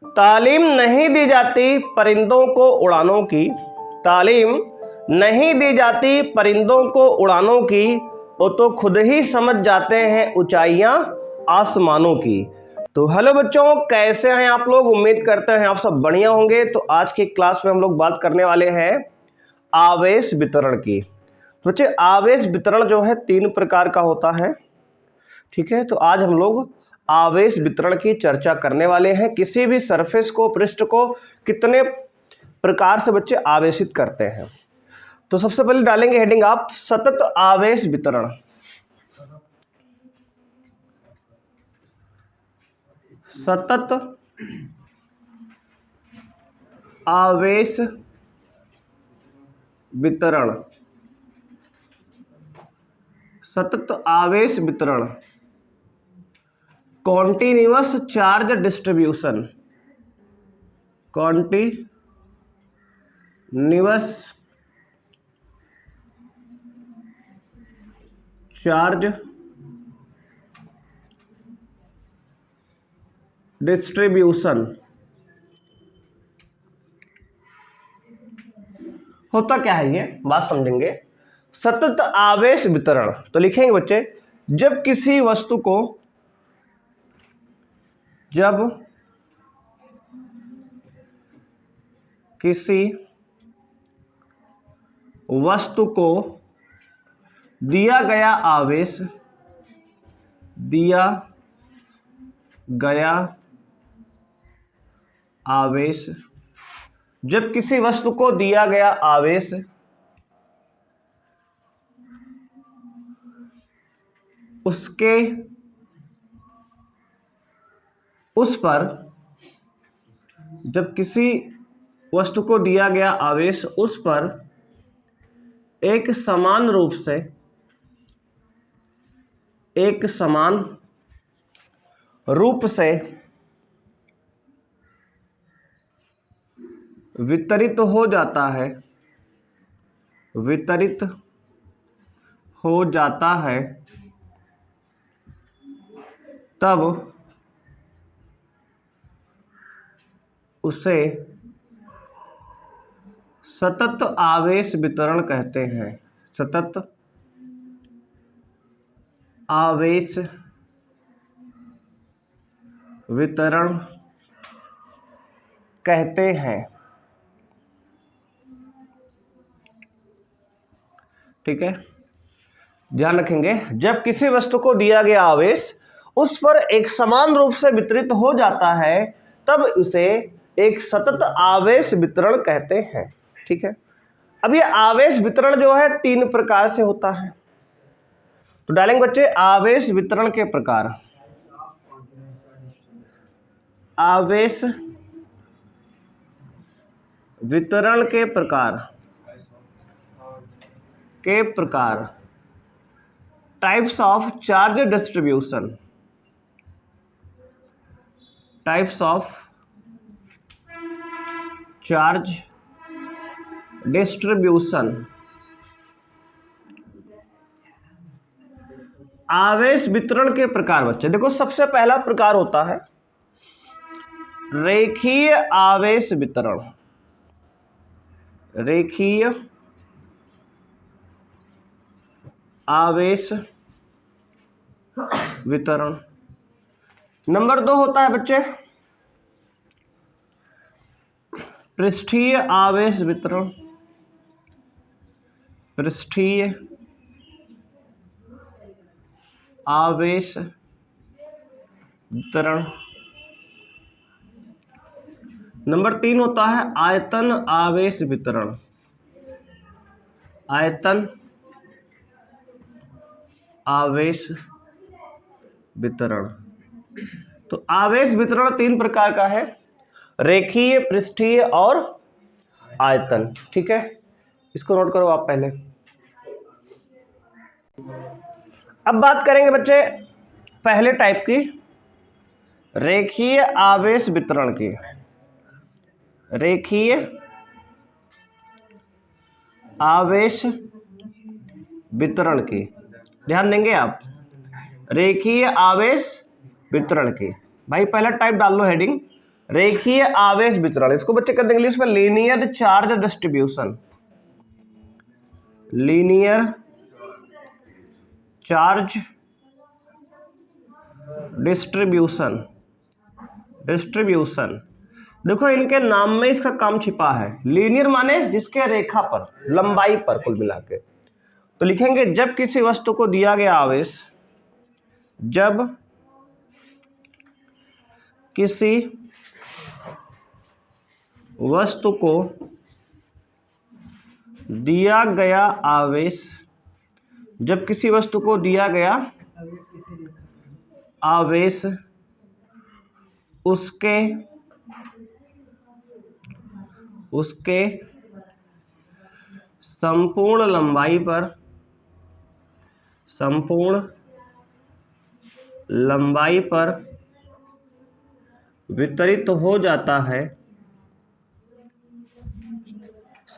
तालीम नहीं दी जाती परिंदों को उड़ानों की, तालीम नहीं दी जाती परिंदों को उड़ानों की, वो तो खुद ही समझ जाते हैं ऊंचाइयां आसमानों की। तो हेलो बच्चों, कैसे हैं आप लोग? उम्मीद करते हैं आप सब बढ़िया होंगे। तो आज की क्लास में हम लोग बात करने वाले हैं आवेश वितरण की। तो बच्चे, आवेश वितरण जो है 3 प्रकार का होता है, ठीक है। तो आज हम लोग आवेश वितरण की चर्चा करने वाले हैं। किसी भी सरफेस को, पृष्ठ को कितने प्रकार से बच्चे आवेशित करते हैं। तो सबसे पहले डालेंगे हेडिंग आप, सतत आवेश वितरण। सतत आवेश वितरण, सतत आवेश वितरण, continuous charge distribution, continuous charge distribution. होता क्या है ये बात समझेंगे। सतत आवेश वितरण तो लिखेंगे बच्चे, जब किसी वस्तु को, जब किसी वस्तु को दिया गया आवेश, दिया गया आवेश, जब किसी वस्तु को दिया गया आवेश उसके उस पर, जब किसी वस्तु को दिया गया आवेश उस पर एक समान रूप से, एक समान रूप से वितरित हो जाता है, वितरित हो जाता है, तब उसे सतत आवेश वितरण कहते हैं। सतत आवेश वितरण कहते हैं, ठीक है। ध्यान रखेंगे, जब किसी वस्तु को दिया गया आवेश उस पर एक समान रूप से वितरित हो जाता है, तब उसे एक सतत आवेश वितरण कहते हैं, ठीक है। अब ये आवेश वितरण जो है 3 प्रकार से होता है। तो डालेंगे बच्चे आवेश वितरण के प्रकार। आवेश वितरण के प्रकार, types of charge distribution, types of charge distribution. आवेश वितरण के प्रकार बच्चे देखो, सबसे पहला प्रकार होता है रेखीय आवेश वितरण। रेखीय आवेश वितरण। नंबर 2 होता है बच्चे पृष्ठीय आवेश वितरण। पृष्ठीय आवेश वितरण। नंबर 3 होता है आयतन आवेश वितरण। आयतन आवेश वितरण। तो आवेश वितरण 3 प्रकार का है, रेखीय, पृष्ठीय और आयतन, ठीक है। इसको नोट करो आप पहले। अब बात करेंगे बच्चे पहले टाइप की, रेखीय आवेश वितरण की। रेखीय आवेश वितरण की ध्यान देंगे आप, रेखीय आवेश वितरण की। भाई पहला टाइप डाल लो हेडिंग, रेखीय आवेश वितरण, इसको बच्चे कर देंगे इंग्लिश में linear charge distribution, linear charge distribution, distribution. देखो इनके नाम में इसका काम छिपा है। लीनियर माने जिसके रेखा पर, लंबाई पर कुल मिला के। तो लिखेंगे जब किसी वस्तु को दिया गया आवेश, जब किसी वस्तु को दिया गया आवेश, जब किसी वस्तु को दिया गया आवेश उसके संपूर्ण लंबाई पर वितरित हो जाता है,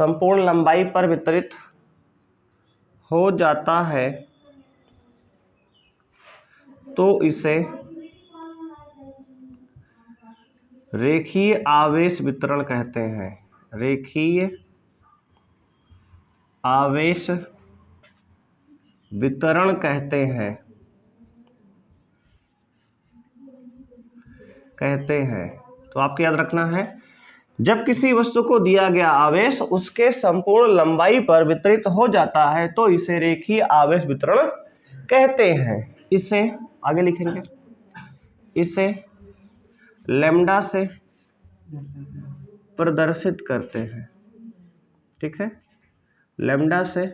संपूर्ण लंबाई पर वितरित हो जाता है, तो इसे रेखीय आवेश वितरण कहते हैं, रेखीय आवेश वितरण कहते हैं। तो आपको याद रखना है, जब किसी वस्तु को दिया गया आवेश उसके संपूर्ण लंबाई पर वितरित हो जाता है तो इसे रेखीय आवेश वितरण कहते हैं। इसे आगे लिखेंगे, इसे लैम्डा से प्रदर्शित करते हैं, ठीक है, लैम्डा से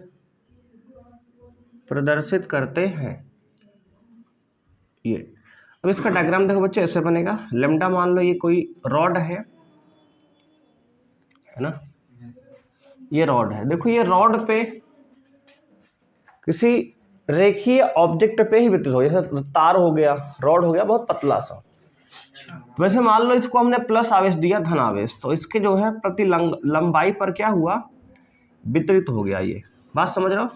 प्रदर्शित करते हैं ये। अब इसका डायग्राम देखो बच्चे, ऐसे बनेगा। लैम्डा मान लो ये कोई रॉड है ना, ये रॉड है। देखो ये रॉड पे किसी रेखीय ऑब्जेक्ट पे ही वितरित हो, जैसे तार हो गया, रॉड हो गया, बहुत पतला सा। वैसे मान लो इसको हमने प्लस आवेश दिया, धन आवेश, तो इसके जो है प्रति लंबाई पर क्या हुआ, वितरित हो गया। ये बात समझ रहे हो?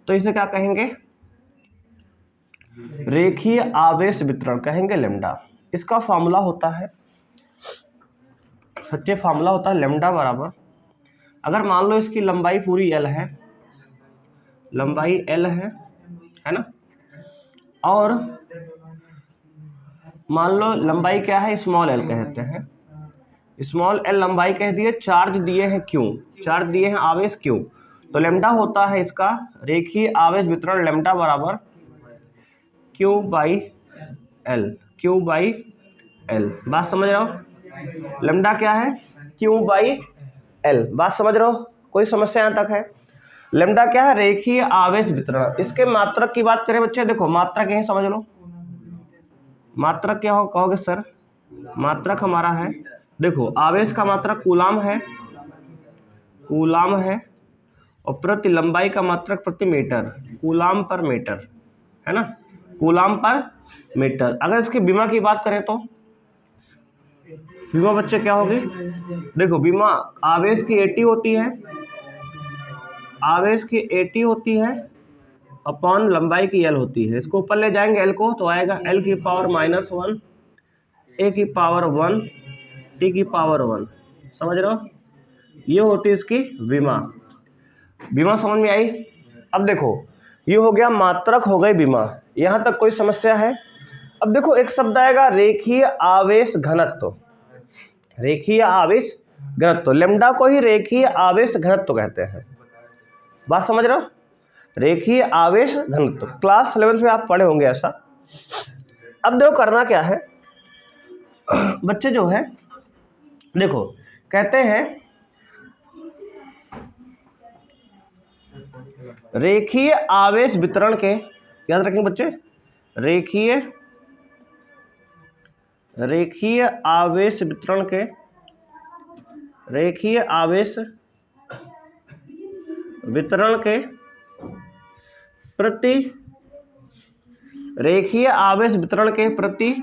तो इसे क्या कहेंगे, रेखीय आवेश वितरण कहेंगे, लैम्डा। इसका फॉर्मूला होता है, सच्चे फॉर्मूला होता है लैम्डा बराबर, अगर मान लो इसकी लंबाई पूरी एल है, लंबाई एल है ना, और मान लो लंबाई क्या है, स्मॉल एल कहते हैं, स्मॉल एल लंबाई कह दिए, चार्ज दिए हैं क्यू, चार्ज दिए हैं आवेश क्यू, तो लैम्डा होता है इसका रेखीय आवेश वितरण, लैम्डा बराबर Q by L, Q by L. बात समझ रहे हो? लैम्डा क्या है, क्यू बाई एल। बात समझ रहे हो? कोई समस्या यहाँ तक है? लैम्डा क्या है, रेखीय आवेश वितरण। इसके मात्रक की बात करें बच्चे, देखो मात्रक यही समझ लो, मात्रक क्या हो कहोगे सर? मात्रक हमारा है, देखो आवेश का मात्रक कूलाम है, कूलाम है, और प्रति लंबाई का मात्रक प्रति मीटर, कूलाम पर मीटर, है ना, कूलाम पर मीटर। अगर इसकी बीमा की बात करें तो बीमा बच्चे क्या होगी, देखो बीमा आवेश की एटी होती है, आवेश की एटी होती है अपॉन लंबाई की एल होती है। इसको ऊपर ले जाएंगे एल को, तो आएगा एल की पावर -1, ए की पावर 1, टी की पावर 1। समझ रहे हो? ये होती है इसकी बीमा। बीमा समझ में आई? अब देखो ये हो गया मात्रक, हो गई बीमा, यहाँ तक कोई समस्या है? अब देखो एक शब्द आएगा रेखीय आवेश घनत्व, रेखीय आवेश घनत्व, लैम्डा को ही रेखीय आवेश घनत्व कहते हैं। बात समझ रहे हो? रेखीय आवेश घनत्व, क्लास 11th में आप पढ़े होंगे ऐसा। अब देखो करना क्या है बच्चे, जो है देखो कहते हैं रेखीय आवेश वितरण के, याद रखेंगे बच्चे, रेखीय आवेश वितरण के, रेखीय आवेश वितरण के प्रति, रेखीय आवेश वितरण के प्रति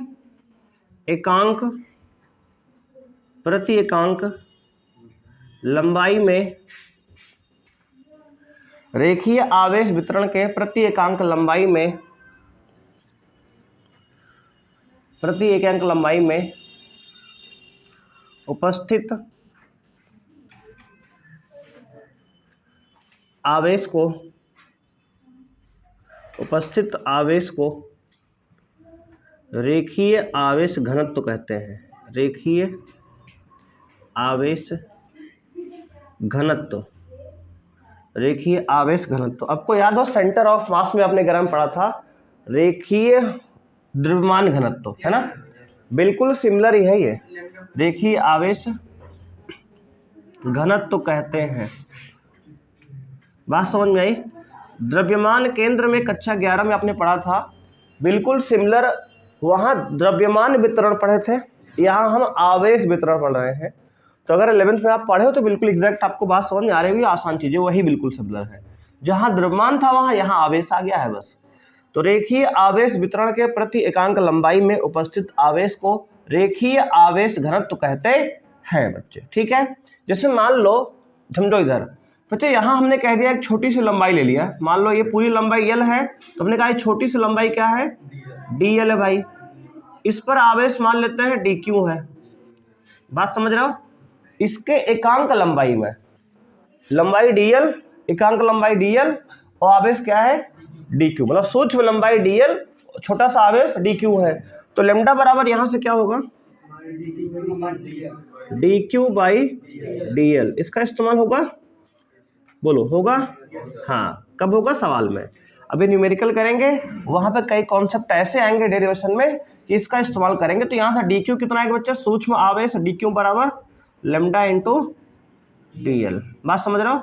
एकांक लंबाई में, रेखीय आवेश वितरण के प्रति एकांक लंबाई में, प्रति एकांक लंबाई में उपस्थित आवेश को रेखीय आवेश घनत्व कहते हैं। रेखीय आवेश घनत्व, रेखीय आवेश घनत्व। आपको याद हो सेंटर ऑफ मास में आपने ग्राम पढ़ा था, रेखीय द्रव्यमान घनत्व, है ना? बिल्कुल सिमिलर ही है ये, रेखीय आवेश घनत्व कहते हैं। बात समझ में आई? द्रव्यमान केंद्र में कक्षा 11 में आपने पढ़ा था, बिल्कुल सिमिलर। वहाँ द्रव्यमान वितरण पढ़े थे, यहाँ हम आवेश वितरण पढ़ रहे हैं। तो अगर 11th में आप पढ़े हो तो बिल्कुल एग्जैक्ट आपको बात समझ में आ रही होगी, आसान चीज़ें वही बिल्कुल सिमिलर है। जहाँ द्रव्यमान था वहाँ यहाँ आवेश आ गया है बस। तो रेखीय आवेश वितरण के प्रति एकांक लंबाई में उपस्थित आवेश को रेखीय आवेश घनत्व कहते हैं बच्चे, ठीक है? जैसे मान लो, समझो इधर बच्चे, यहाँ हमने कह दिया एक छोटी सी लंबाई ले लिया। मान लो ये पूरी लंबाई L है, तो हमने कहा छोटी सी लंबाई क्या है? DL है भाई। इस पर आवेश मान लेते हैं DQ है। बात समझ रहे हो? इसके एकांक लंबाई में, लंबाई DL, एकांक लंबाई DL और आवेश क्या है? DQ। मतलब सूक्ष्म लंबाई DL, छोटा सा आवेश DQ है। तो लैम्डा बराबर यहाँ से क्या होगा? DQ by DL। इसका इस्तेमाल होगा, बोलो होगा? हाँ, कब होगा? सवाल में। अभी न्यूमेरिकल करेंगे, वहाँ पे कई कॉन्सेप्ट ऐसे आएंगे डेरिवेशन में कि इसका इस्तेमाल करेंगे। तो यहाँ से DQ कितना आएगा बच्चे? सूक्ष्म आवेश DQ बराबर लैम्डा इंटू DL। बात समझ रहे हो?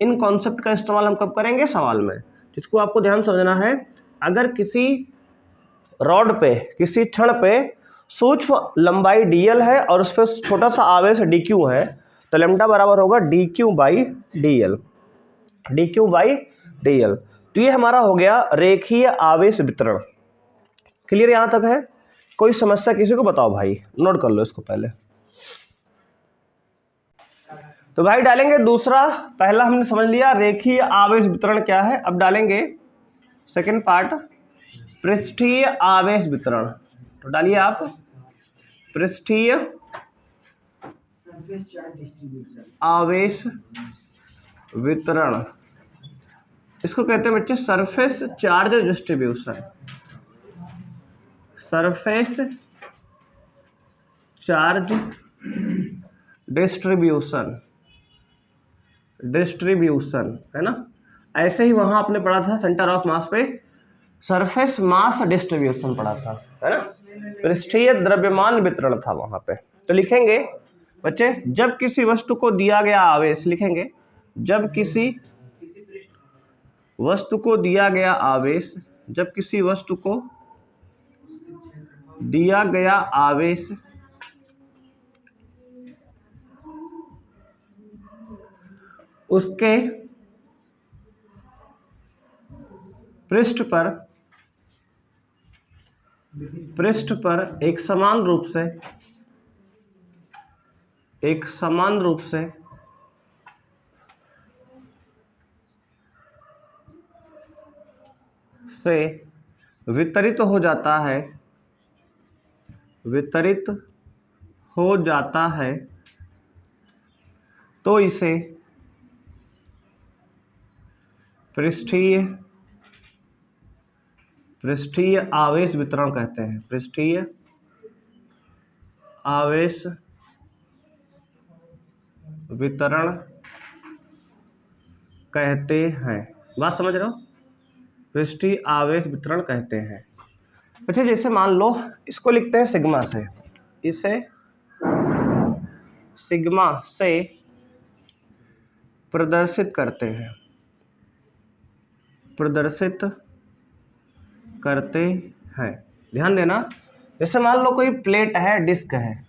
इन कॉन्सेप्ट का इस्तेमाल हम कब करेंगे? सवाल में। जिसको आपको ध्यान समझना है, अगर किसी रॉड पे, किसी छड़ पे सूक्ष्म लंबाई DL है और उस पर छोटा सा आवेश DQ है, तो लैम्डा बराबर होगा DQ by DL। DQ by DL। तो ये हमारा हो गया रेखीय आवेश वितरण। क्लियर यहाँ तक है? कोई समस्या किसी को बताओ भाई, नोट कर लो इसको पहले। तो भाई डालेंगे दूसरा, पहला हमने समझ लिया रेखीय आवेश वितरण क्या है। अब डालेंगे सेकंड पार्ट, पृष्ठीय आवेश वितरण। तो डालिए आप, पृष्ठीय आवेश वितरण। इसको कहते हैं बच्चे surface charge distribution. Surface charge distribution, है ना? ऐसे ही वहां आपने पढ़ा था सेंटर ऑफ मास पे सरफेस मास डिस्ट्रीब्यूशन पढ़ा था, है ना? पृष्ठीय द्रव्यमान वितरण था वहां पे। तो लिखेंगे बच्चे, जब किसी वस्तु को दिया गया आवेश, लिखेंगे जब किसी वस्तु को दिया गया आवेश, जब किसी वस्तु को दिया गया आवेश उसके पृष्ठ पर एक समान रूप से वितरित हो जाता है, तो इसे पृष्ठीय आवेश वितरण कहते हैं। पृष्ठीय आवेश वितरण कहते हैं। बात समझ रहे हो? पृष्ठीय आवेश वितरण कहते हैं। अच्छा, जैसे मान लो इसको लिखते हैं सिग्मा से, इसे सिग्मा से प्रदर्शित करते हैं। ध्यान देना, जैसे मान लो कोई प्लेट है, डिस्क है,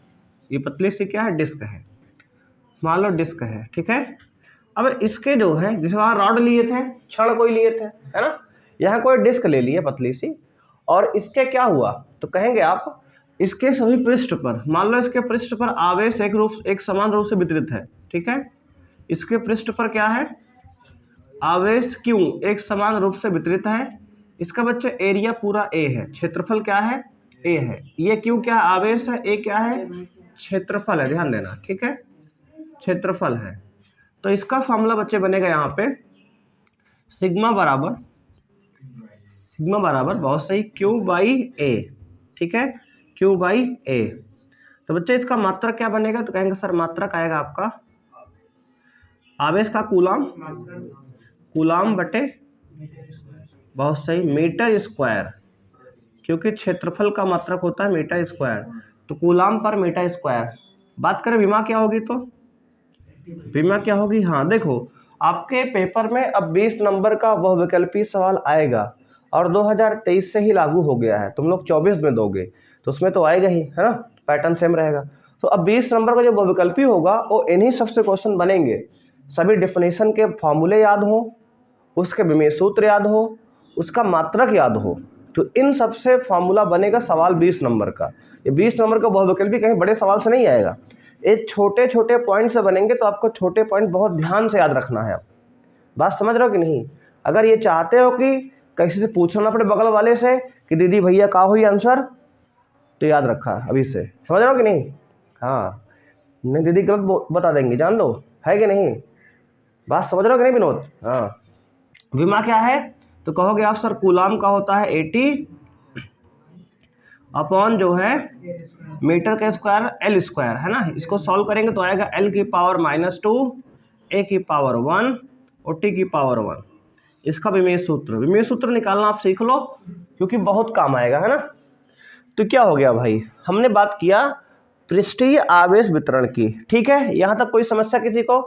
ये पतली सी क्या है? डिस्क है। मान लो डिस्क है, ठीक है? अब इसके जो है, जैसे वहाँ रॉड लिए थे, छड़ कोई लिए थे, है ना? यहाँ कोई डिस्क ले ली है पतली सी, और इसके क्या हुआ? तो कहेंगे आप इसके सभी पृष्ठ पर, मान लो इसके पृष्ठ पर आवेश एक समान रूप से वितरित है, ठीक है? इसके पृष्ठ पर क्या है? आवेश क्यों एक समान रूप से वितरित है। इसका बच्चे एरिया पूरा A है, क्षेत्रफल क्या है? A है। ये क्यों क्या आवेश है? A क्या है? क्षेत्रफल है, ध्यान देना, ठीक है, क्षेत्रफल है। तो इसका फॉर्मूला बच्चे बनेगा यहाँ पे सिग्मा बराबर बहुत सही Q/A, ठीक है, Q/A। तो बच्चे इसका मात्रक क्या बनेगा? तो कहेंगे सर मात्रक आएगा आपका आवेश का कूलाम बटे बहुत सही मीटर स्क्वायर, क्योंकि क्षेत्रफल का मात्रक होता है मीटर स्क्वायर, तो कूलाम पर मीटर स्क्वायर। बात करें विमा क्या होगी, तो विमा क्या होगी? हाँ देखो, आपके पेपर में अब 20 नंबर का बहुविकल्पी सवाल आएगा और 2023 से ही लागू हो गया है, तुम लोग 24 में दोगे तो उसमें तो आएगा ही, है ना, पैटर्न सेम रहेगा। तो अब 20 नंबर का जो बहुविकल्पी होगा वो इन्हीं सबसे क्वेश्चन बनेंगे, सभी डिफिनेशन के फॉर्मूले याद हो, उसके विमेय सूत्र याद हो, उसका मात्रक याद हो, तो इन सबसे फॉर्मूला बनेगा सवाल 20 नंबर का। ये 20 नंबर का बहुविकल्पी कहीं बड़े सवाल से नहीं आएगा, ये छोटे छोटे पॉइंट से बनेंगे, तो आपको छोटे पॉइंट बहुत ध्यान से याद रखना है। बात समझ रहे हो कि नहीं? अगर ये चाहते हो कि किसी से पूछना पड़े बगल वाले से कि दीदी भैया का हुई आंसर, तो याद रखा अभी से, समझ रहे हो कि नहीं? हाँ, नहीं दीदी गलत बता देंगे, जान लो, है कि नहीं? बात समझ रहे हो कि नहीं विनोद? हाँ, विमा क्या है? तो कहोगे आप सर कूलाम का होता है 80 अपॉन जो है मीटर का स्क्वायर L स्क्वायर, है ना। इसको सॉल्व करेंगे तो आएगा L की पावर -2 A की पावर 1 और T की पावर 1। इसका विमेय सूत्र निकालना आप सीख लो, क्योंकि बहुत काम आएगा, है ना। तो क्या हो गया भाई, हमने बात किया पृष्ठीय आवेश वितरण की, ठीक है, यहाँ तक कोई समस्या किसी को?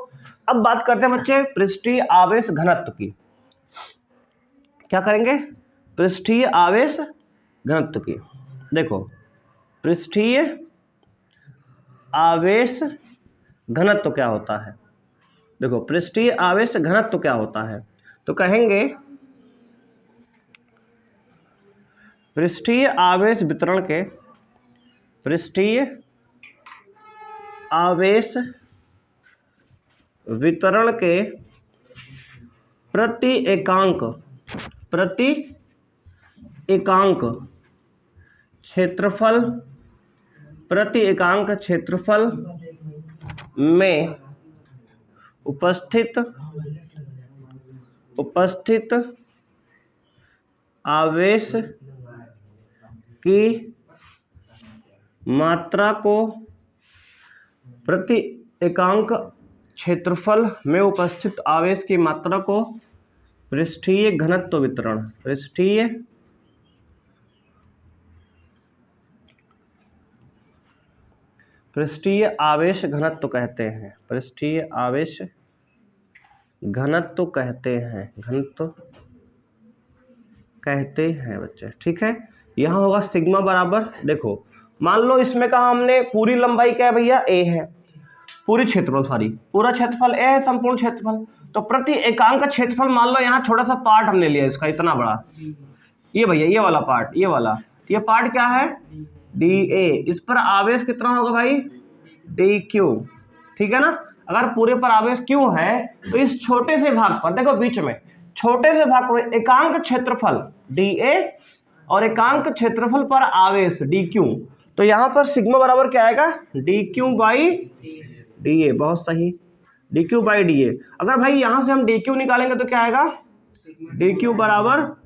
अब बात करते हैं बच्चे पृष्ठीय आवेश घनत्व की। क्या करेंगे? पृष्ठीय आवेश घनत्व की। देखो, पृष्ठीय आवेश घनत्व क्या होता है? देखो, पृष्ठीय आवेश घनत्व क्या होता है? तो कहेंगे पृष्ठीय आवेश वितरण के पृष्ठीय आवेश वितरण के प्रति एकांक क्षेत्रफल प्रति एकांक क्षेत्रफल में उपस्थित आवेश की मात्रा को प्रति एकांक क्षेत्रफल में उपस्थित आवेश की मात्रा को पृष्ठीय घनत्व वितरण, पृष्ठीय आवेश घनत्व कहते हैं, पृष्ठीय आवेश घनत्व कहते हैं बच्चे, ठीक है। यहाँ होगा सिग्मा बराबर, देखो मान लो इसमें कहा हमने पूरी लंबाई क्या है भैया? A है, पूरी क्षेत्रफल पूरा क्षेत्रफल A है, संपूर्ण क्षेत्रफल, तो प्रति एकांक क्षेत्रफल मान लो यहाँ छोटा सा पार्ट हमने लिया इसका, इतना बड़ा, ये भैया ये वाला पार्ट, ये पार्ट क्या है? dA। इस पर आवेश कितना होगा भाई? dQ, ठीक है ना। अगर पूरे पर आवेश Q है तो इस छोटे से भाग पर, देखो बीच में छोटे से भाग पर एकांक क्षेत्रफल dA और एकांक क्षेत्रफल पर आवेश dQ, तो यहाँ पर सिग्मा बराबर क्या आएगा? dQ/dA, बहुत सही, dQ/dA। अगर भाई यहाँ से हम dQ निकालेंगे तो क्या आएगा? dQ बराबर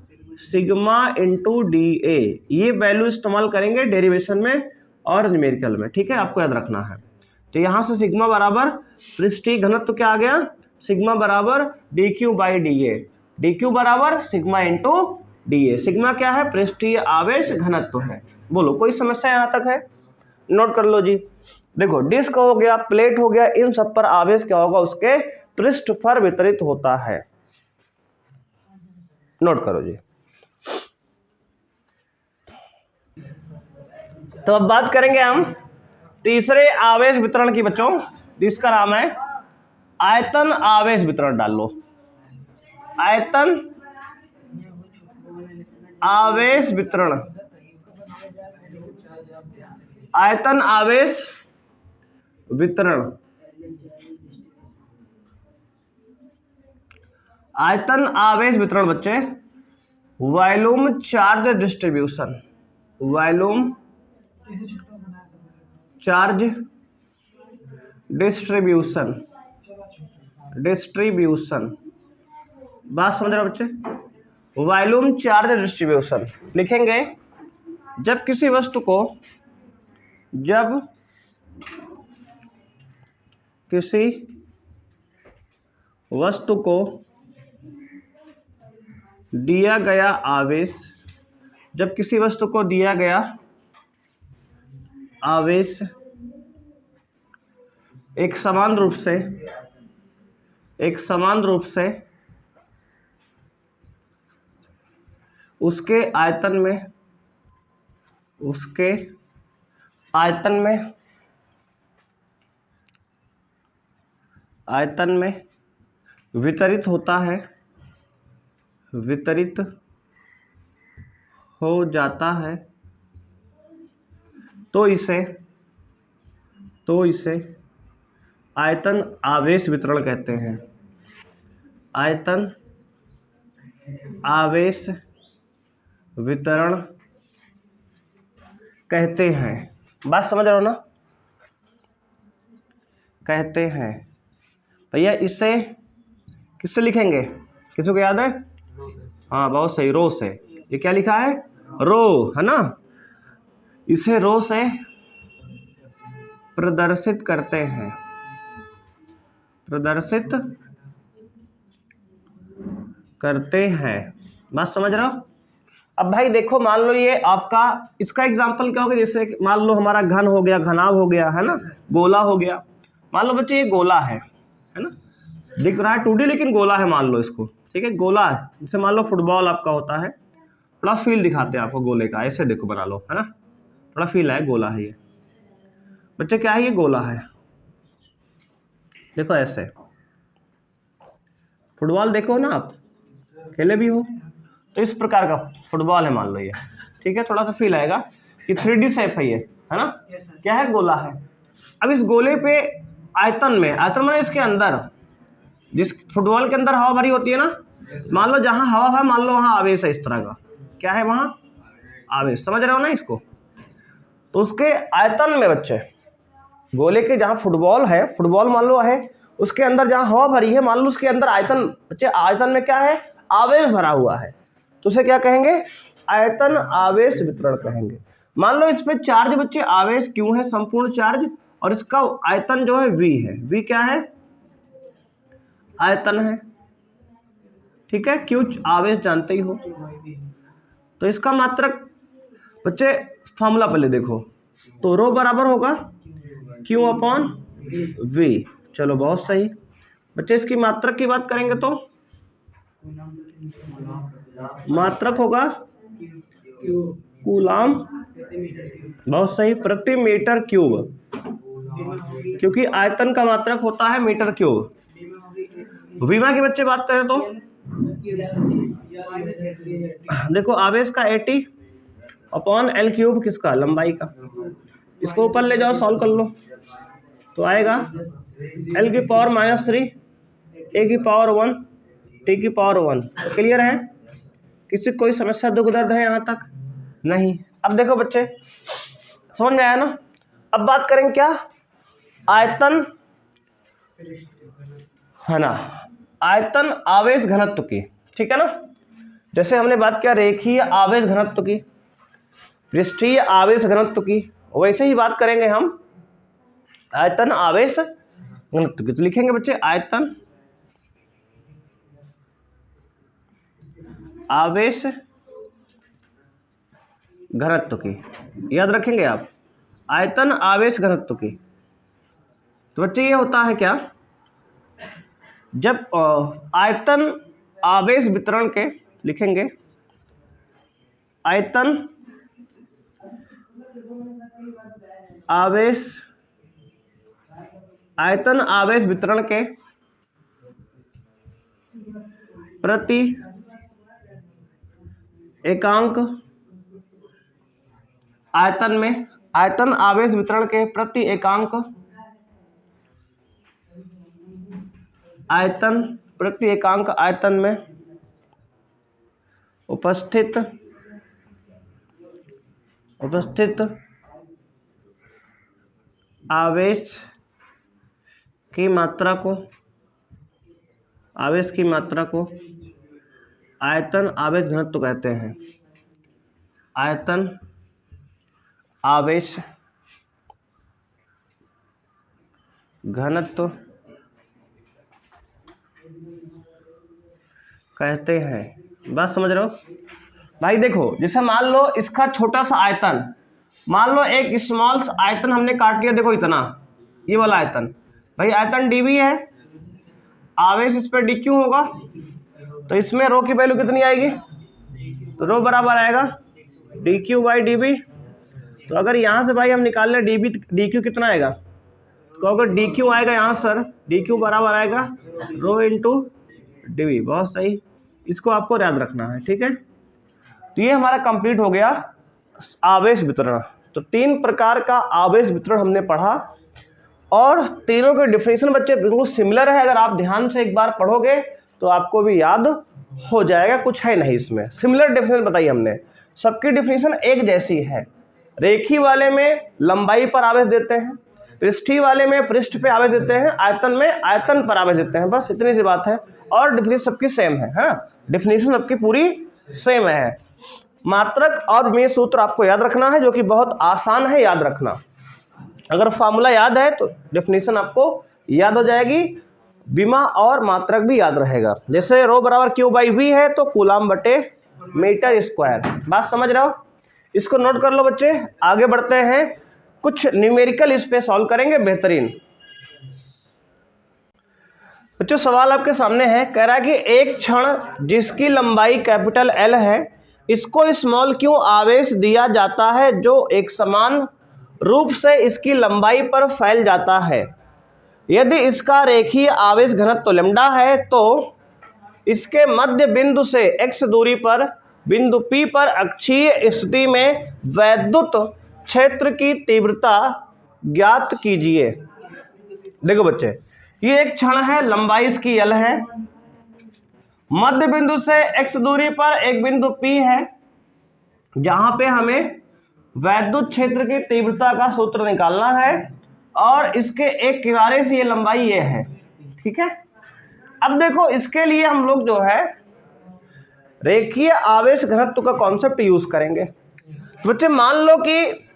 सिग्मा इंटू dA। ये वैल्यू इस्तेमाल करेंगे डेरिवेशन में और न्यूमेरिकल में, ठीक है, आपको याद रखना है। तो यहाँ से सिग्मा बराबर पृष्ठीय घनत्व क्या आ गया? सिग्मा बराबर dQ/dA, dQ बराबर सिग्मा इंटू dA। सिग्मा क्या है? पृष्ठीय आवेश घनत्व है। बोलो कोई समस्या यहाँ तक है? नोट कर लो जी। देखो, डिस्क हो गया, प्लेट हो गया, इन सब पर आवेश क्या होगा? उसके पृष्ठ पर वितरित होता है। नोट करो जी। तो अब बात करेंगे हम तीसरे आवेश वितरण की बच्चों, जिसका नाम है आयतन आवेश वितरण। डाल लो, आयतन आवेश वितरण, आयतन आवेश वितरण, आयतन आवेश वितरण बच्चे volume charge distribution, volume charge distribution, distribution, बात समझ रहे हो बच्चे? वॉल्यूम चार्ज डिस्ट्रीब्यूशन लिखेंगे जब किसी वस्तु को, जब किसी वस्तु को दिया गया आवेश, जब किसी वस्तु को दिया गया आवेश एक समान रूप से उसके आयतन में वितरित होता है, वितरित हो जाता है, तो इसे आयतन आवेश वितरण कहते हैं। आयतन आवेश वितरण कहते हैं। बात समझ रहे हो ना? कहते हैं भैया। इसे किससे लिखेंगे? किसी को याद है? हाँ बहुत सही, रो से। ये क्या लिखा है? रो, है ना? इसे रो से प्रदर्शित करते हैं, प्रदर्शित करते हैं। बात समझ रहे हो? अब भाई देखो, मान लो ये आपका, इसका एग्जांपल क्या होगा? जैसे मान लो हमारा घन हो गया, घनाभ हो गया, है ना, गोला हो गया। मान लो बच्चे ये गोला है ना, दिख रहा है 2D लेकिन गोला है, मान लो इसको, ठीक है, गोला है। जैसे मान लो फुटबॉल आपका होता है, थोड़ा फील दिखाते हैं आपको गोले का, ऐसे देखो बना लो, है ना, थोड़ा फील है, गोला है ये बच्चे। क्या है ये? गोला है। देखो ऐसे फुटबॉल देखो ना, आप खेले भी हो, तो इस प्रकार का फुटबॉल है मान लो ये, ठीक है। थोड़ा सा फील आएगा कि 3D शेप है ये, है ना। क्या है? गोला है। अब इस गोले पे आयतन में, आयतन में इसके अंदर, जिस फुटबॉल के अंदर हवा भरी होती है ना, मान लो जहां हवा है मान लो वहां आवेश है, इस तरह का। क्या है वहां? आवेश। समझ रहे हो ना इसको? तो उसके आयतन में बच्चे, गोले के जहां फुटबॉल है, फुटबॉल मान लो है, उसके अंदर जहां हवा भरी है, मान लो उसके अंदर आयतन बच्चे, आयतन में क्या है? आवेश भरा हुआ है, तो उसे क्या कहेंगे? आयतन आवेश वितरण कहेंगे। मान लो इस पे चार्ज बच्चे, आवेश क्यों है? संपूर्ण चार्ज, और इसका आयतन जो है V है। V क्या है? आयतन है, ठीक है। क्यों? आवेश जानते ही हो। तो इसका मात्रक बच्चे, फॉर्मूला पहले देखो, तो रो बराबर होगा Q अपॉन V। चलो बहुत सही बच्चे। इसकी मात्रक की बात करेंगे तो मात्रक होगा कूलाम, बहुत सही, प्रति मीटर क्यूब, क्योंकि आयतन का मात्रक होता है मीटर क्यूब। विमा की बच्चे बात करें तो देखो, आवेश का 80 अपॉन L क्यूब, किसका? लंबाई का। इसको ऊपर ले जाओ, सॉल्व कर लो, तो आएगा L की पावर -3, A की पावर 1, T की पावर 1। क्लियर है? किसी कोई समस्या, दुख दर्द है यहाँ तक? नहीं। अब देखो बच्चे, समझ में आया ना? अब बात करेंगे क्या? आयतन, है ना, आयतन आवेश घनत्व की, ठीक है ना। जैसे हमने बात किया रेखीय आवेश घनत्व की, पृष्ठीय आवेश घनत्व की, वैसे ही बात करेंगे हम आयतन आवेश घनत्व की। तो लिखेंगे बच्चे आयतन आवेश घनत्व की, याद रखेंगे आप, आयतन आवेश घनत्व की। तो बच्चे ये होता है क्या? जब आयतन आवेश वितरण के, लिखेंगे आयतन आवेश, आयतन आवेश वितरण के प्रति एकांक आयतन में, आयतन आवेश वितरण के प्रति एकांक आयतन, प्रति एकांक आयतन में उपस्थित आवेश की मात्रा को, आवेश की मात्रा को आयतन आवेश घनत्व कहते हैं। आयतन आवेश घनत्व कहते हैं। बात समझ रहे हो भाई? देखो जैसे मान लो इसका छोटा सा आयतन, मान लो एक स्मॉल आयतन हमने काट लिया, देखो इतना, ये वाला आयतन भाई, आयतन dv है, आवेश इस पर dq होगा, तो इसमें रो की वैल्यू कितनी आएगी? तो रो बराबर आएगा dq बाई dv। तो अगर यहाँ से भाई हम निकाल लें dq कितना आएगा, तो अगर dq आएगा यहाँ सर, dq बराबर आएगा रो इंटू dv। बहुत सही, इसको आपको याद रखना है, ठीक है। तो ये हमारा कंप्लीट हो गया आवेश वितरण। तो 3 प्रकार का आवेश वितरण हमने पढ़ा और तीनों के डिफिनेशन बच्चे बिल्कुल सिमिलर है। अगर आप ध्यान से एक बार पढ़ोगे तो आपको भी याद हो जाएगा, कुछ है नहीं इसमें। सिमिलर डिफिनेशन बताई हमने, सबकी डिफिनेशन एक जैसी है। रेखी वाले में लंबाई पर आवेश देते हैं, पृष्ठी वाले में पृष्ठ पे आवेश देते हैं, आयतन में आयतन पर आवेश देते हैं। बस इतनी सी बात है और डिफिनेशन सबकी सेम है। हाँ, डिफिनेशन सबकी पूरी सेम है। मात्रक और में सूत्र आपको याद रखना है, जो कि बहुत आसान है याद रखना। अगर फॉर्मूला याद है तो डेफिनेशन आपको याद हो जाएगी, विमा और मात्रक भी याद रहेगा। जैसे रो बराबर क्यू बाई वी है तो कूलाम बटे मीटर स्क्वायर। बात समझ रहे हो? इसको नोट कर लो बच्चे। आगे बढ़ते हैं, कुछ न्यूमेरिकल इस पे सॉल्व करेंगे। बेहतरीन बच्चों, सवाल आपके सामने है, कह रहा है कि एक क्षण जिसकी लंबाई कैपिटल एल है, इसको स्मॉल क्यू आवेश दिया जाता है जो एक समान रूप से इसकी लंबाई पर फैल जाता है। यदि इसका रेखीय आवेश घनत्व लैम्डा है तो इसके मध्य बिंदु से x दूरी पर बिंदु P पर अक्षीय स्थिति में वैद्युत क्षेत्र की तीव्रता ज्ञात कीजिए। देखो बच्चे, ये एक क्षण है, लंबाई इसकी L है, मध्य बिंदु से x दूरी पर एक बिंदु P है जहां पे हमें वैद्युत क्षेत्र की तीव्रता का सूत्र निकालना है और इसके एक किनारे से ये लंबाई ये है, ठीक है। अब देखो इसके लिए हम लोग जो है रेखीय आवेश घनत्व का कॉन्सेप्ट यूज करेंगे। बच्चे मान लो कि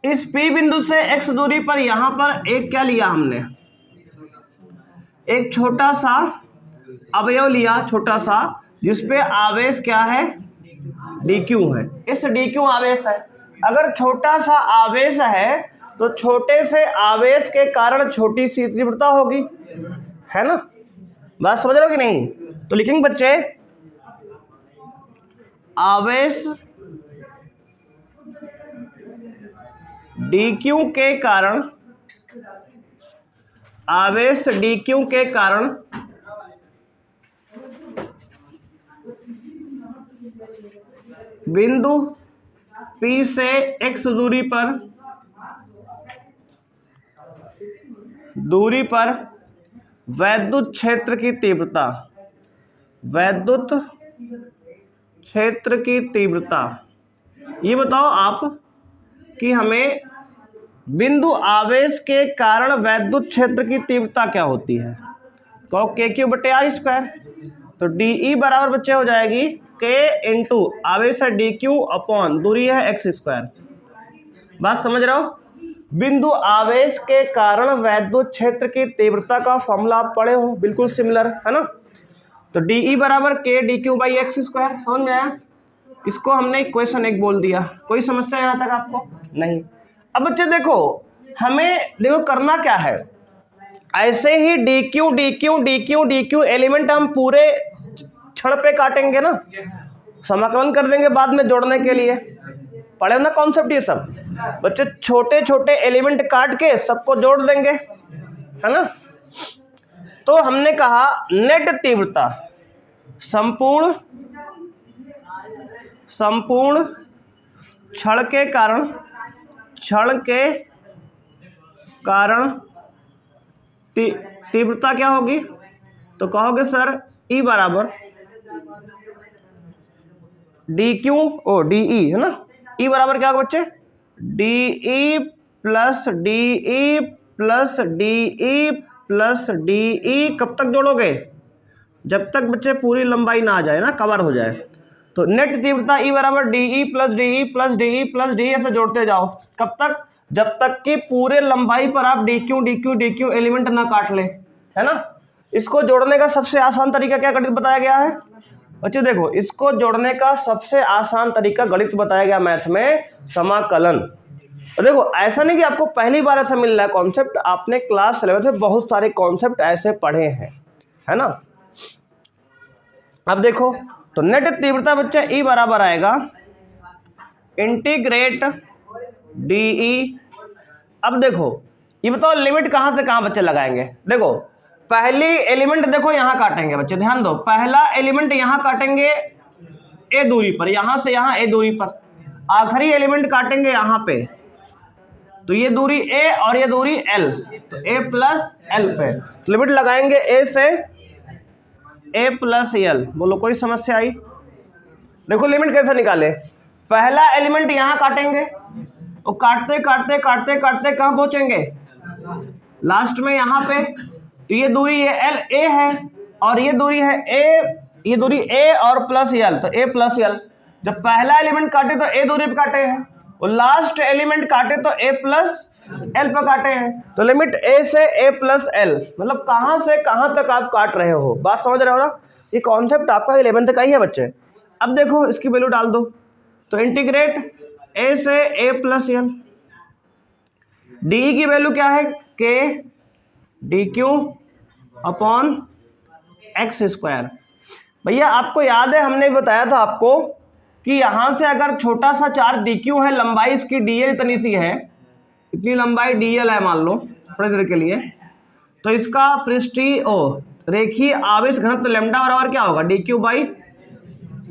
इस P बिंदु से x दूरी पर यहां पर एक क्या लिया हमने, एक छोटा सा अवयव लिया, छोटा सा, जिसपे आवेश क्या है, dq है। इस dq आवेश है। अगर छोटा सा आवेश है तो छोटे से आवेश के कारण छोटी सी तीव्रता होगी, है ना। बात समझ रहे हो कि नहीं? तो लिखेंगे बच्चे, आवेश dq के कारण, आवेश dq के कारण बिंदु P से x दूरी पर वैद्युत क्षेत्र की तीव्रता, वैद्युत क्षेत्र की तीव्रता। ये बताओ आप कि हमें बिंदु आवेश के कारण वैद्युत क्षेत्र की तीव्रता क्या होती है? कहो KQ बटे R स्क्वायर। तो DE बराबर बच्चे हो जाएगी K इंटू आवेश है DQ अपॉन दूरी है x स्क्वायर। बात समझ रहे हो? बिंदु आवेश के कारण वैद्युत क्षेत्र की तीव्रता का फॉर्मूला आप पढ़े हो, बिल्कुल सिमिलर है ना। तो DE बराबर K DQ by x square. समझ में आया? इसको हमने इक्वेशन 1 बोल दिया। कोई समस्या यहाँ तक आपको? नहीं। अब बच्चे देखो, हमें देखो करना क्या है, ऐसे ही DQ DQ DQ DQ element हम पूरे क्षण पे काटेंगे ना, समाकलन कर देंगे बाद में जोड़ने के लिए। पढ़े ना कॉन्सेप्ट ये सब बच्चे, छोटे छोटे एलिमेंट काट के सबको जोड़ देंगे, है ना। तो हमने कहा नेट तीव्रता संपूर्ण क्षण के कारण तीव्रता क्या होगी? तो कहोगे सर E बराबर DQ DE है प्लस डी ई कब तक जोड़ोगे? जब तक बच्चे पूरी लंबाई ना आ जाए ना, कवर हो जाए। तो नेट तीव्रता ई बराबर D E plus D E plus D E plus D ऐसे जोड़ते जाओ। कब तक? जब तक कि पूरे लंबाई पर आप डी क्यू एलिमेंट ना काट ले, है ना। इसको जोड़ने का सबसे आसान तरीका क्या गणित बताया गया है बच्चे? देखो, इसको जोड़ने का सबसे आसान तरीका गणित बताया गया मैथ में, समाकलन। और देखो, ऐसा नहीं कि आपको पहली बार ऐसा मिल रहा है कॉन्सेप्ट, आपने क्लास 11 में बहुत सारे कॉन्सेप्ट ऐसे पढ़े हैं, है ना। अब देखो, तो नेट तीव्रता बच्चे ई बराबर आएगा इंटीग्रेट डी ई। अब देखो, ये बताओ लिमिट कहां से कहां बच्चे लगाएंगे? देखो, पहली एलिमेंट देखो यहां काटेंगे बच्चे, ध्यान दो, पहला एलिमेंट यहां काटेंगे ए दूरी पर, यहां से यहां ए दूरी पर। आखिरी एलिमेंट काटेंगे यहां पे, तो ये दूरी ए और ये दूरी एल, तो ए प्लस एल पे लिमिट लगाएंगे ए से ए प्लस एल। बोलो कोई समस्या आई? देखो लिमिट कैसे निकाले, पहला एलिमेंट यहां काटेंगे, और काटते काटते काटते काटते कहां पहुंचेंगे? लास्ट में यहां पे। तो ये दूरी ये एल ए है, और ये दूरी है ए, ये दूरी ए और प्लस एल, तो ए प्लस एल। जब पहला एलिमेंट काटे तो ए दूरी पे काटे हैं, और लास्ट एलिमेंट काटे तो ए प्लस एल पे काटे हैं। तो लिमिट ए से ए प्लस एल, मतलब कहां से कहां तक आप काट रहे हो। बात समझ रहे हो ना? ये कॉन्सेप्ट आपका 11th का ही है बच्चे। अब देखो, इसकी वैल्यू डाल दो, तो इंटीग्रेट ए से ए प्लस एल। डी की वैल्यू क्या है? के D Q upon x square. भैया आपको याद है, हमने बताया था आपको कि यहां से अगर छोटा सा चार्ज डी क्यू है, लंबाई इसकी डी एल इतनी सी है, इतनी लंबाई डी एल है मान लो थोड़ी देर के लिए, तो इसका पृष्ठीय रेखीय आवेश घनत्व लैम्डा बराबर क्या होगा? D Q by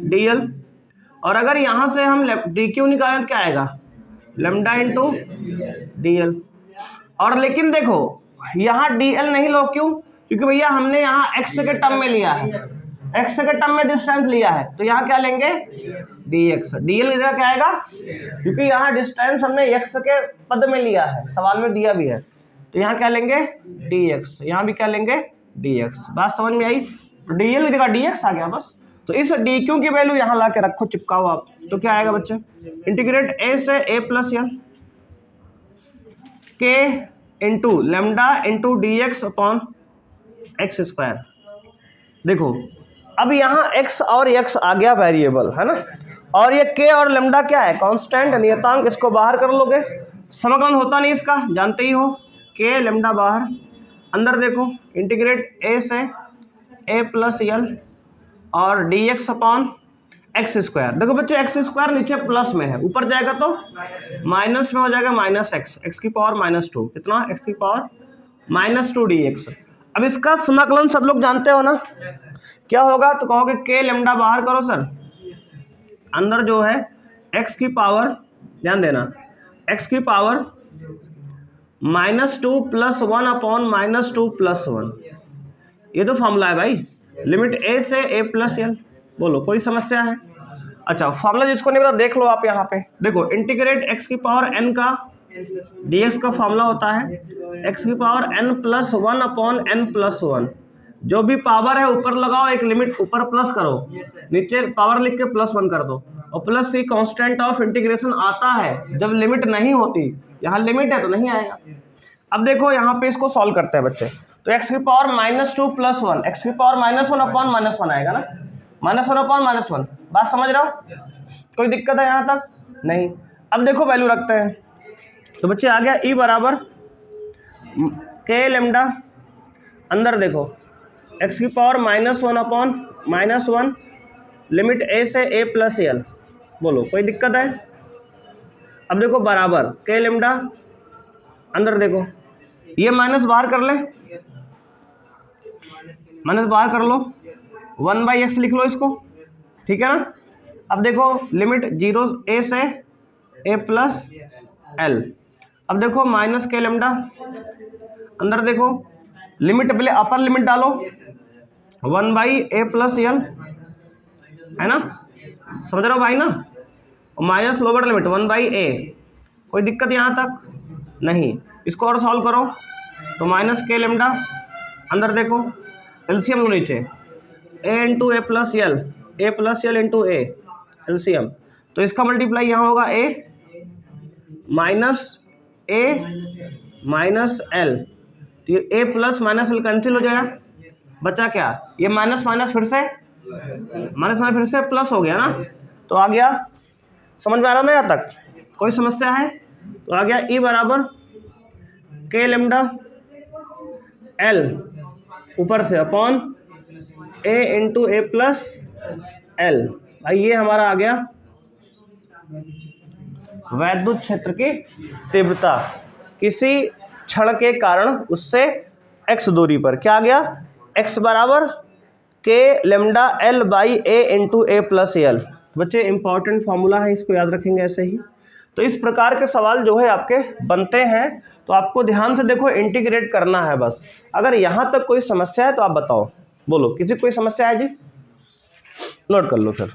D L. और अगर यहां से हम डी क्यू निकालें तो क्या आएगा? Lambda into D L. और लेकिन देखो, यहाँ डी एल नहीं लो, क्यों? क्योंकि भैया हमने यहाँ एक्स के टर्म में लिया है, एक्स के टर्म में डिस्टेंस लिया है, तो यहाँ क्या लेंगे? D x. डी एल इधर क्या आएगा? क्योंकि यहाँ डिस्टेंस हमने एक्स के पद में लिया है, सवाल में दिया भी है, तो यहाँ क्या लेंगे? D x. यहाँ भी क्या लेंगे? D x. बात समझ में आई? डी एल जगह डी एक्स आ गया बस। तो इस डी क्यू की वैल्यू यहाँ ला के रखो, चिपकाओ आप, तो क्या आएगा बच्चे? इंटीग्रेट ए से ए प्लस एल के into lambda into D x upon x square. देखो, अब यहाँ x और x आ गया वेरिएबल, है ना, और ये k और लेमडा क्या है? कांस्टेंट, नियतांक। इसको बाहर कर लोगे, समाकलन होता नहीं इसका, जानते ही हो, k लेमडा बाहर, अंदर देखो इंटीग्रेट a से a प्लस एल और dx अपॉन एक्स स्क्वायर। देखो बच्चे, एक्स स्क्वायर नीचे प्लस में है, ऊपर जाएगा तो माइनस में हो जाएगा, माइनस एक्स, एक्स की पावर -2, कितना? एक्स की पावर -2 dx। अब इसका समाकलन सब लोग जानते हो ना, क्या होगा? तो कहोगे के लेमडा बाहर करो सर, अंदर जो है x की पावर, ध्यान देना, x की पावर -2 + 1 अपॉन -2 + 1। ये तो फॉर्मूला है भाई, लिमिट a से a प्लस एल। बोलो कोई समस्या है? अच्छा, फॉर्मूला जिसको नहीं पता देख लो आप, यहाँ पे देखो, इंटीग्रेट x की पावर n का dx का फॉर्मूला होता है x की पावर n + 1 अपॉन n + 1। जो भी पावर है ऊपर लगाओ, एक लिमिट ऊपर प्लस करो, नीचे पावर लिख के +1 कर दो, और plus C constant of integration आता है जब लिमिट नहीं होती। यहाँ लिमिट है तो नहीं आएगा। अब देखो यहाँ पे इसको सॉल्व करते हैं बच्चे, तो x की पावर -2 + 1, x की पावर -1 अपॉन -1 आएगा ना, -1 अपॉन -1। बात समझ रहे हो? कोई दिक्कत है यहाँ तक? नहीं। अब देखो वैल्यू रखते हैं, तो बच्चे आ गया E बराबर k लेमडा, अंदर देखो x की पावर -1 अपॉन -1, लिमिट a से a प्लस एल। बोलो कोई दिक्कत है? अब देखो बराबर k लेमडा, अंदर देखो, ये माइनस बाहर कर ले, माइनस बाहर कर लो, 1/x लिख लो इसको, ठीक है ना। अब देखो लिमिट 0 a से a प्लस एल। अब देखो माइनस k लेमडा, अंदर देखो लिमिट, पहले अपर लिमिट डालो, 1/a प्लस एल, है ना, समझ रहे हो भाई ना, माइनस लोअर लिमिट 1/a। कोई दिक्कत यहाँ तक? नहीं। इसको और सॉल्व करो, तो माइनस के लेमडा, अंदर देखो एलसीएम लो नीचे, A into A plus L into A LCM, तो इसका मल्टीप्लाई यहाँ होगा ए माइनस एल, तो ये ए प्लस माइनस एल कैंसिल हो जाएगा, बचा क्या, ये माइनस माइनस फिर से प्लस हो गया ना, तो आ गया, समझ में आ रहा ना यहाँ तक, कोई समस्या है, तो आ गया ई बराबर के लेमडा एल ऊपर से upon A into A plus L, भाई ये हमारा आ गया वैद्युत क्षेत्र की तीव्रता किसी क्षण के कारण उससे x दूरी पर, क्या आ गया, x बराबर के lambda L by A into A plus L. बच्चे इंपॉर्टेंट फॉर्मूला है, इसको याद रखेंगे ऐसे ही। तो इस प्रकार के सवाल जो है आपके बनते हैं, तो आपको ध्यान से देखो इंटीग्रेट करना है बस। अगर यहाँ तक कोई समस्या है तो आप बताओ, बोलो, किसी कोई समस्या है जी, नोट कर लो फिर।